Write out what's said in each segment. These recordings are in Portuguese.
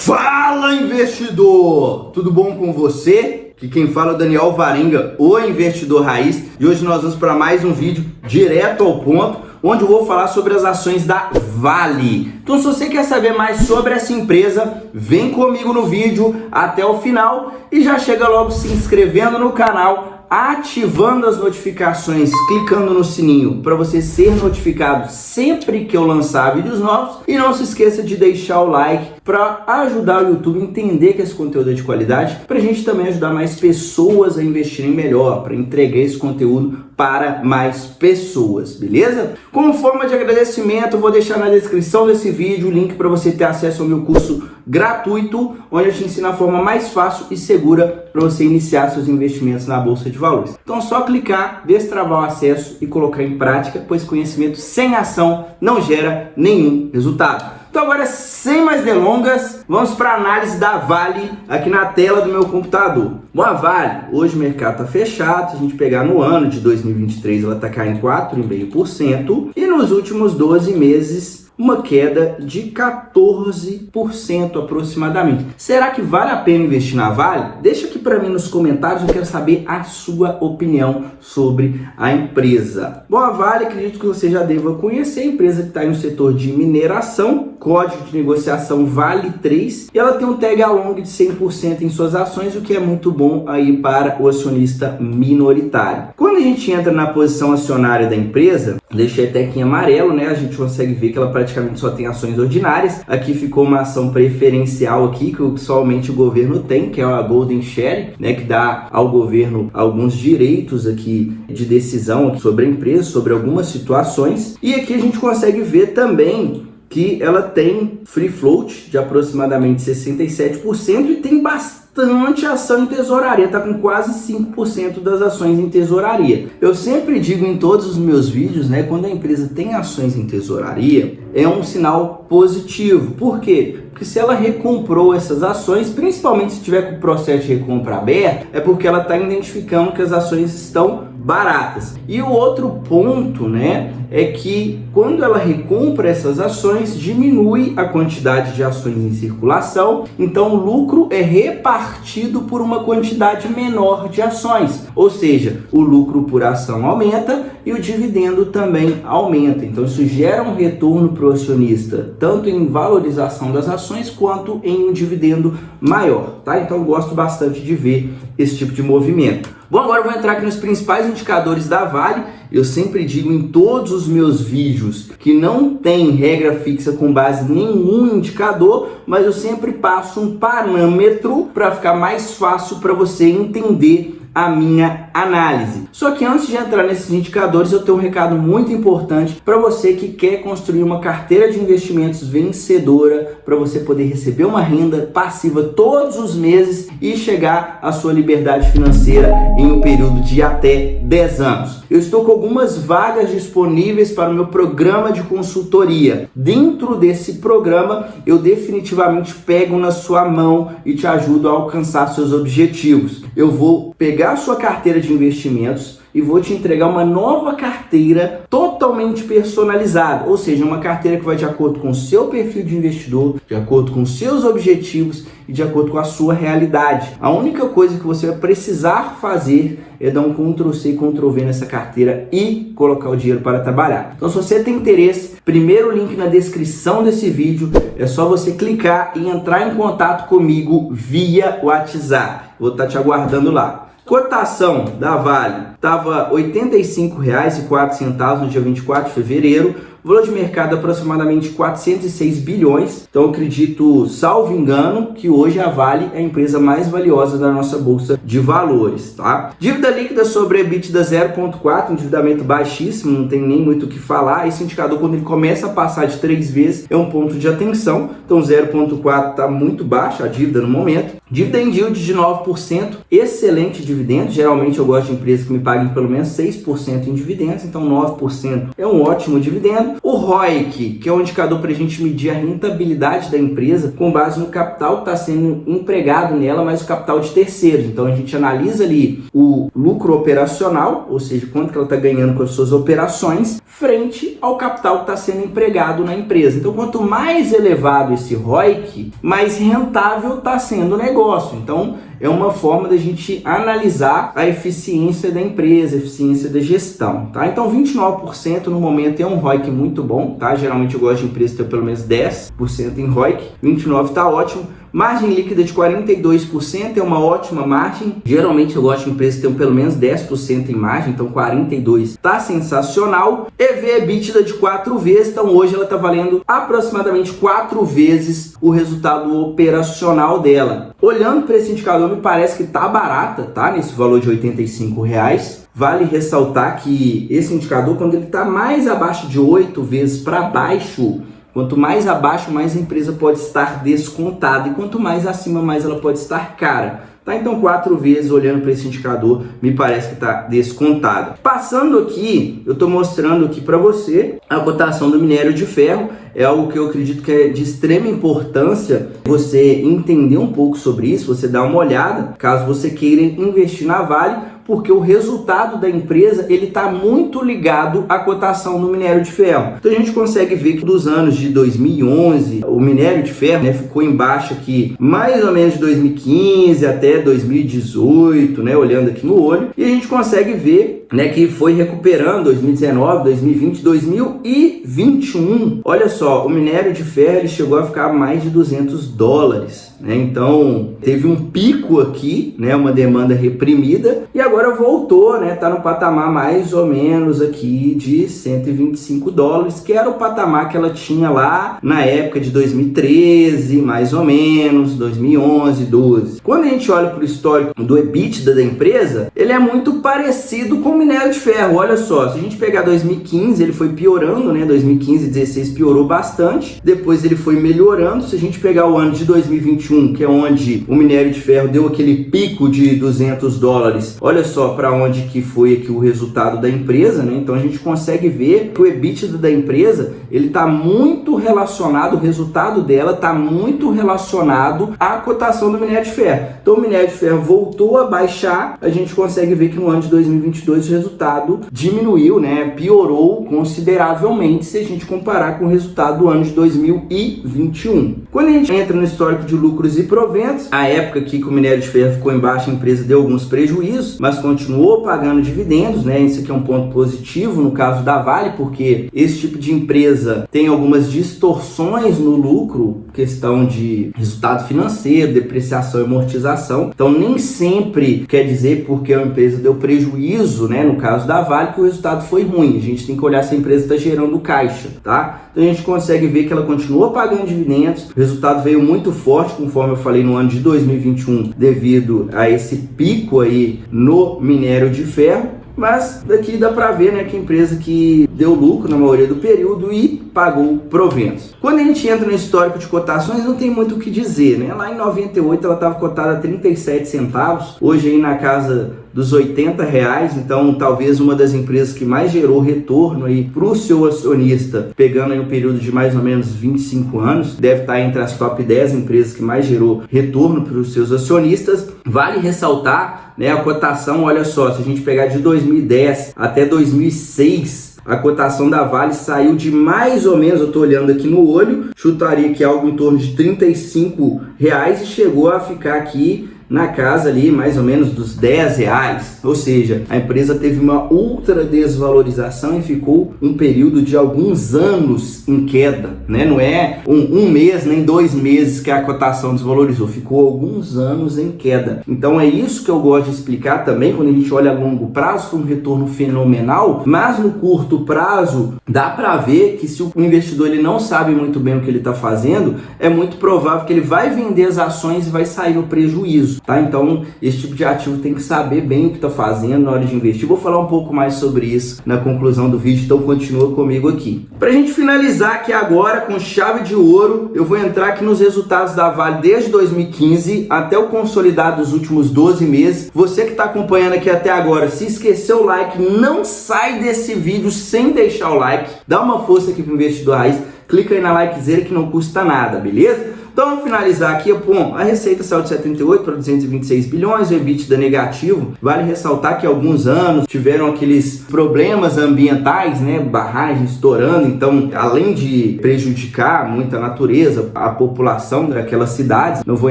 Fala, investidor! Tudo bom com você? Aqui quem fala é o Daniel Varenga, o investidor raiz, e hoje nós vamos para mais um vídeo direto ao ponto, onde eu vou falar sobre as ações da Vale. Então, se você quer saber mais sobre essa empresa, vem comigo no vídeo até o final e já chega logo se inscrevendo no canal, ativando as notificações, clicando no sininho para você ser notificado sempre que eu lançar vídeos novos. E não se esqueça de deixar o like para ajudar o YouTube a entender que esse conteúdo é de qualidade, para a gente também ajudar mais pessoas a investirem melhor, para entregar esse conteúdo para mais pessoas, beleza? Como forma de agradecimento, eu vou deixar na descrição desse vídeo o link para você ter acesso ao meu curso gratuito, onde eu te ensino a forma mais fácil e segura para você iniciar seus investimentos na Bolsa de Valores. Então é só clicar, destravar o acesso e colocar em prática, pois conhecimento sem ação não gera nenhum resultado. Então agora, sem mais delongas, vamos para a análise da Vale aqui na tela do meu computador. Bom, a Vale, hoje o mercado está fechado, se a gente pegar no ano de 2023, ela está caindo 4,5% e nos últimos 12 meses, uma queda de 14% aproximadamente. Será que vale a pena investir na Vale? Deixa aqui para mim nos comentários, eu quero saber a sua opinião sobre a empresa. Bom, a Vale, acredito que você já deva conhecer, a empresa que está no setor de mineração, código de negociação Vale 3, e ela tem um tag along de 100% em suas ações, o que é muito bom aí para o acionista minoritário. Quando a gente entra na posição acionária da empresa, deixei até aqui em amarelo, né? A gente consegue ver que ela praticamente só tem ações ordinárias. Aqui ficou uma ação preferencial aqui, que somente o governo tem, que é a Golden Share, né? Que dá ao governo alguns direitos aqui de decisão aqui sobre a empresa, sobre algumas situações. E aqui a gente consegue ver também que ela tem free float de aproximadamente 67% e tem bastante ação em tesouraria, está com quase 5% das ações em tesouraria. Eu sempre digo em todos os meus vídeos, né, quando a empresa tem ações em tesouraria, é um sinal positivo. Por quê? Porque se ela recomprou essas ações, principalmente se tiver com o processo de recompra aberto, é porque ela está identificando que as ações estão baratas. E o outro ponto, né, é que quando ela recompra essas ações, diminui a quantidade de ações em circulação, então o lucro é repartido por uma quantidade menor de ações, ou seja, o lucro por ação aumenta e o dividendo também aumenta. Então isso gera um retorno para o acionista, tanto em valorização das ações quanto em um dividendo maior, tá? Então eu gosto bastante de ver esse tipo de movimento. Bom, agora eu vou entrar aqui nos principais indicadores da Vale. Eu sempre digo em todos os meus vídeos que não tem regra fixa com base em nenhum indicador, mas eu sempre passo um parâmetro para ficar mais fácil para você entender a minha análise. Só que antes de entrar nesses indicadores, eu tenho um recado muito importante para você que quer construir uma carteira de investimentos vencedora, para você poder receber uma renda passiva todos os meses e chegar à sua liberdade financeira em um período de até 10 anos. Eu estou com algumas vagas disponíveis para o meu programa de consultoria. Dentro desse programa, eu definitivamente pego na sua mão e te ajudo a alcançar seus objetivos. Eu vou pegar a sua carteira de investimentos e vou te entregar uma nova carteira totalmente personalizada, ou seja, uma carteira que vai de acordo com o seu perfil de investidor, de acordo com os seus objetivos e de acordo com a sua realidade. A única coisa que você vai precisar fazer é dar um Ctrl+C e Ctrl+V nessa carteira e colocar o dinheiro para trabalhar. Então, se você tem interesse, primeiro link na descrição desse vídeo, é só você clicar e entrar em contato comigo via WhatsApp. Vou estar te aguardando lá. Cotação da Vale estava R$ 85,04 no dia 24 de fevereiro. Valor de mercado aproximadamente 406 bilhões. Então eu acredito, salvo engano, que hoje a Vale é a empresa mais valiosa da nossa bolsa de valores, tá? Dívida líquida sobre EBITDA 0,4, endividamento baixíssimo, não tem nem muito o que falar. Esse indicador, quando ele começa a passar de 3 vezes, é um ponto de atenção. Então 0,4 está muito baixo a dívida no momento. Dívida em yield de 9%, excelente dividendo. Geralmente eu gosto de empresas que me paguem pelo menos 6% em dividendos, então 9% é um ótimo dividendo. vendo o ROIC, que é um indicador para a gente medir a rentabilidade da empresa com base no capital que está sendo empregado nela, mas o capital de terceiros. Então a gente analisa ali o lucro operacional, ou seja, quanto que ela está ganhando com as suas operações, frente ao capital que está sendo empregado na empresa. Então quanto mais elevado esse ROIC, mais rentável está sendo o negócio. Então é uma forma da gente analisar a eficiência da empresa, a eficiência da gestão, tá? Então 29% no momento é um ROIC muito bom, tá? Geralmente eu gosto de empresa ter pelo menos 10% em ROIC, 29% está ótimo. Margem líquida de 42% é uma ótima margem. Geralmente eu gosto de empresas que tenham pelo menos 10% em margem, então 42% está sensacional. EV/EBITDA de 4 vezes, então hoje ela está valendo aproximadamente 4 vezes o resultado operacional dela. Olhando para esse indicador, me parece que tá barata, tá? Nesse valor de R$85. Vale ressaltar que esse indicador, quando ele está mais abaixo de 8 vezes para baixo, quanto mais abaixo, mais a empresa pode estar descontada, e quanto mais acima, mais ela pode estar cara. Tá? Então 4 vezes, olhando para esse indicador, me parece que está descontado. Passando aqui, eu estou mostrando aqui para você a cotação do minério de ferro. É algo que eu acredito que é de extrema importância você entender um pouco sobre isso, você dar uma olhada, caso você queira investir na Vale, porque o resultado da empresa ele está muito ligado à cotação do minério de ferro. Então a gente consegue ver que dos anos de 2011, o minério de ferro, né, ficou em baixa aqui mais ou menos de 2015 até 2018, né, olhando aqui no olho, e a gente consegue ver, né, que foi recuperando 2019, 2020, 2021. Olha só, o minério de ferro ele chegou a ficar mais de $200, né? Então teve um pico aqui, né, uma demanda reprimida, e agora voltou, né, tá no patamar mais ou menos aqui de $125, que era o patamar que ela tinha lá na época de 2013, mais ou menos, 2011, 12. Quando a gente olha para o histórico do EBITDA da empresa, ele é muito parecido com o minério de ferro. Olha só, se a gente pegar 2015, ele foi piorando, né? 2015 e 2016 piorou bastante, depois ele foi melhorando. Se a gente pegar o ano de 2021, que é onde o minério de ferro deu aquele pico de $200, olha só para onde que foi aqui o resultado da empresa, né? Então a gente consegue ver que o EBITDA da empresa, ele está muito relacionado, o resultado dela está muito relacionado à cotação do minério de ferro. Então o minério de ferro voltou a baixar, a gente consegue ver que no ano de 2022 o resultado diminuiu, né? Piorou consideravelmente se a gente comparar com o resultado do ano de 2021. Quando a gente entra no histórico de lucros e proventos, a época aqui que o minério de ferro ficou em baixa, a empresa deu alguns prejuízos, mas continuou pagando dividendos, né? Isso aqui é um ponto positivo no caso da Vale, porque esse tipo de empresa tem algumas distorções no lucro, questão de resultado financeiro, depreciação e amortização. Então nem sempre quer dizer porque a empresa deu prejuízo, né, no caso da Vale, que o resultado foi ruim. A gente tem que olhar se a empresa está gerando caixa, tá? Então a gente consegue ver que ela continua pagando dividendos, o resultado veio muito forte, conforme eu falei, no ano de 2021, devido a esse pico aí no minério de ferro. Mas daqui dá para ver, né, que a empresa que deu lucro na maioria do período e pagou proventos. Quando a gente entra no histórico de cotações, não tem muito o que dizer, né? Lá em 98 ela estava cotada a 37 centavos, hoje aí na casa dos R$80, então talvez uma das empresas que mais gerou retorno aí para o seu acionista, pegando aí um período de mais ou menos 25 anos, deve estar entre as top 10 empresas que mais gerou retorno para os seus acionistas. Vale ressaltar, né, a cotação, olha só, se a gente pegar de 2010 até 2006, a cotação da Vale saiu de mais ou menos, eu estou olhando aqui no olho, chutaria que algo em torno de R$35 e chegou a ficar aqui na casa ali mais ou menos dos R$10, ou seja, a empresa teve uma ultra desvalorização e ficou um período de alguns anos em queda, né? Não é um mês nem 2 meses que a cotação desvalorizou, ficou alguns anos em queda. Então é isso que eu gosto de explicar também. Quando a gente olha a longo prazo, foi um retorno fenomenal, mas no curto prazo dá para ver que se o investidor ele não sabe muito bem o que ele está fazendo, é muito provável que ele vai vender as ações e vai sair no prejuízo. risco, tá? Então, esse tipo de ativo tem que saber bem o que está fazendo na hora de investir. Vou falar um pouco mais sobre isso na conclusão do vídeo, então continua comigo aqui. Pra gente finalizar aqui agora com chave de ouro, eu vou entrar aqui nos resultados da Vale desde 2015 até o consolidado dos últimos 12 meses. Você que está acompanhando aqui até agora, se esqueceu o like, não sai desse vídeo sem deixar o like. Dá uma força aqui pro Investidor Raiz, clica aí na likezeira que não custa nada, beleza? Então, vamos finalizar aqui, bom, a receita saiu de 78 para 226 bilhões, o EBITDA negativo. Vale ressaltar que há alguns anos tiveram aqueles problemas ambientais, né, barragens estourando, então, além de prejudicar muito a natureza, a população daquelas cidades, não vou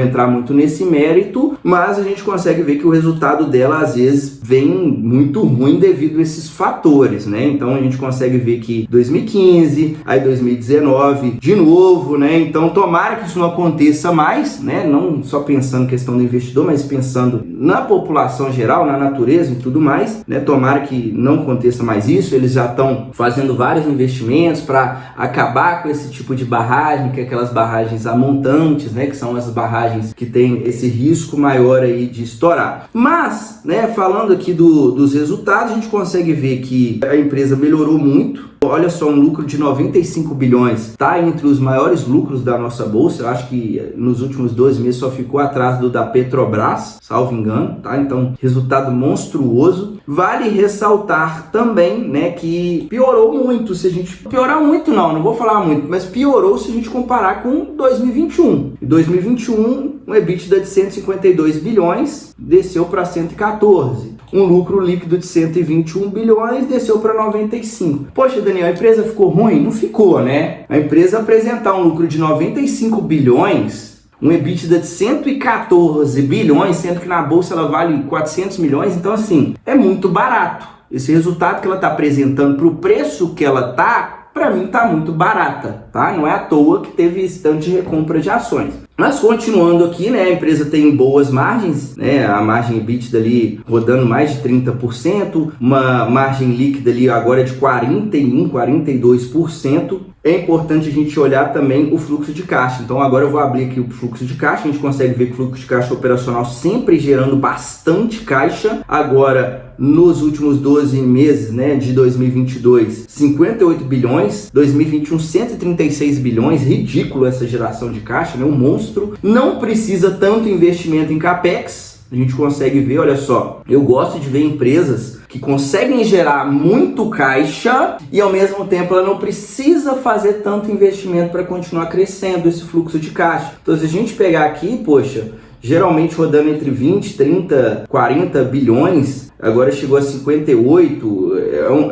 entrar muito nesse mérito, mas a gente consegue ver que o resultado dela, às vezes, vem muito ruim devido a esses fatores, né? Então, a gente consegue ver que 2015, aí 2019, de novo, né? Então, tomara que isso não aconteça mais, né? Não só pensando em questão do investidor, mas pensando na população geral, na natureza e tudo mais, né? Tomara que não aconteça mais isso. Eles já estão fazendo vários investimentos para acabar com esse tipo de barragem, que é aquelas barragens amontantes, né? Que são as barragens que têm esse risco maior aí de estourar. Mas, né? Falando aqui dos resultados, a gente consegue ver que a empresa melhorou muito. Olha só, um lucro de 95 bilhões, tá entre os maiores lucros da nossa bolsa. Eu acho que nos últimos 12 meses só ficou atrás do da Petrobras, salvo engano, tá? Então, resultado monstruoso. Vale ressaltar também, né, que piorou muito. Se a gente piorar muito, não vou falar muito, mas piorou se a gente comparar com 2021. Em 2021, um EBITDA de 152 bilhões desceu para 114. Um lucro líquido de 121 bilhões desceu para 95. Poxa, Daniel, a empresa ficou ruim? Não ficou, né? A empresa apresentar um lucro de 95 bilhões, um EBITDA de 114 bilhões, sendo que na bolsa ela vale 400 milhões, então assim, é muito barato. Esse resultado que ela está apresentando para o preço que ela tá, para mim tá muito barata, tá? Não é à toa que teve esse tanto de recompra de ações. Mas continuando aqui, né, a empresa tem boas margens, né, a margem EBITDA ali rodando mais de 30%, uma margem líquida ali agora de 41%, 42%. É importante a gente olhar também o fluxo de caixa. Então agora eu vou abrir aqui o fluxo de caixa, a gente consegue ver que o fluxo de caixa operacional sempre gerando bastante caixa. Agora, nos últimos 12 meses, né, de 2022, 58 bilhões, 2021, 136 bilhões, ridículo essa geração de caixa, né, um monstro. Não precisa tanto investimento em CAPEX, a gente consegue ver, olha só, eu gosto de ver empresas que conseguem gerar muito caixa e ao mesmo tempo ela não precisa fazer tanto investimento para continuar crescendo esse fluxo de caixa. Então se a gente pegar aqui, poxa, geralmente rodando entre 20, 30, 40 bilhões, agora chegou a 58,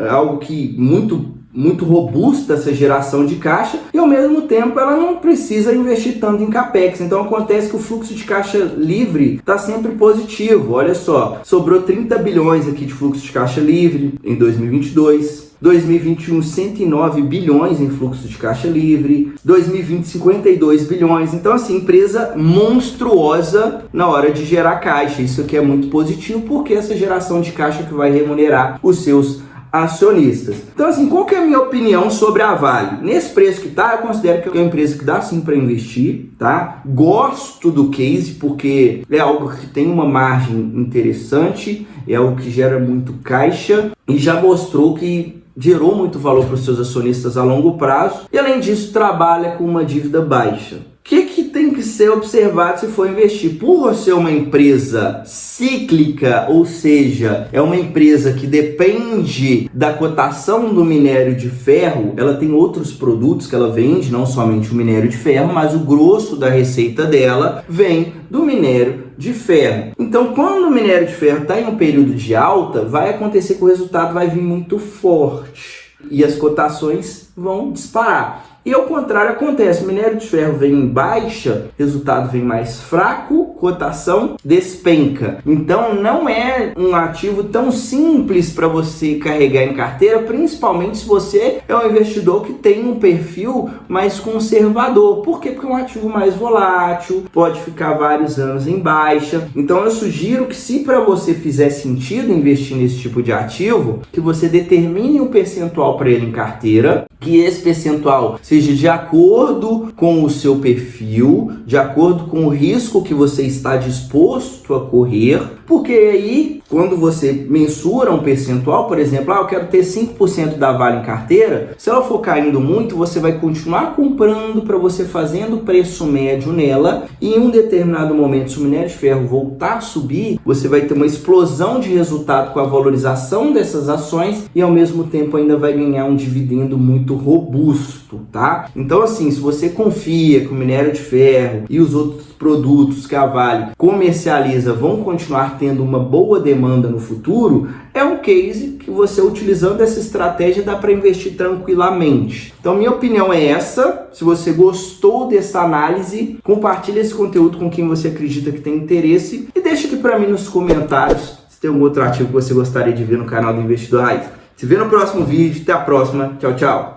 é algo que muito robusta essa geração de caixa e ao mesmo tempo ela não precisa investir tanto em CAPEX. Então acontece que o fluxo de caixa livre está sempre positivo. Olha só, sobrou 30 bilhões aqui de fluxo de caixa livre em 2022. 2021, 109 bilhões em fluxo de caixa livre. 2020, 52 bilhões. Então, assim, empresa monstruosa na hora de gerar caixa. Isso aqui é muito positivo porque essa geração de caixa que vai remunerar os seus acionistas. Então, assim, qual que é a minha opinião sobre a Vale? Nesse preço que tá, eu considero que é uma empresa que dá sim para investir, tá? Gosto do case porque é algo que tem uma margem interessante, é algo que gera muito caixa e já mostrou que gerou muito valor para os seus acionistas a longo prazo e, além disso, trabalha com uma dívida baixa. O que tem que ser observado se for investir? Por ser uma empresa cíclica, ou seja, é uma empresa que depende da cotação do minério de ferro, ela tem outros produtos que ela vende, não somente o minério de ferro, mas o grosso da receita dela vem do minério de ferro. Então, quando o minério de ferro está em um período de alta, vai acontecer que o resultado vai vir muito forte e as cotações vão disparar. E ao contrário acontece, o minério de ferro vem em baixa, resultado vem mais fraco, cotação despenca. Então não é um ativo tão simples para você carregar em carteira, principalmente se você é um investidor que tem um perfil mais conservador. Por quê? Porque é um ativo mais volátil, pode ficar vários anos em baixa. Então eu sugiro que, se para você fizer sentido investir nesse tipo de ativo, que você determine um percentual para ele em carteira, que esse percentual seja de acordo com o seu perfil, de acordo com o risco que você está disposto a correr, porque aí, quando você mensura um percentual, por exemplo, eu quero ter 5% da Vale em carteira, se ela for caindo muito, você vai continuar comprando para você fazendo preço médio nela, e em um determinado momento, se o minério de ferro voltar a subir, você vai ter uma explosão de resultado com a valorização dessas ações e ao mesmo tempo ainda vai ganhar um dividendo muito robusto, tá? Então assim, se você confia que o minério de ferro e os outros produtos que a Vale comercializa vão continuar tendo uma boa demanda no futuro, é um case que você, utilizando essa estratégia, dá para investir tranquilamente. Então minha opinião é essa. Se você gostou dessa análise, compartilhe esse conteúdo com quem você acredita que tem interesse e deixa aqui para mim nos comentários se tem algum outro ativo que você gostaria de ver no canal do Investidor Raiz. Se vê no próximo vídeo. Até a próxima. Tchau, tchau.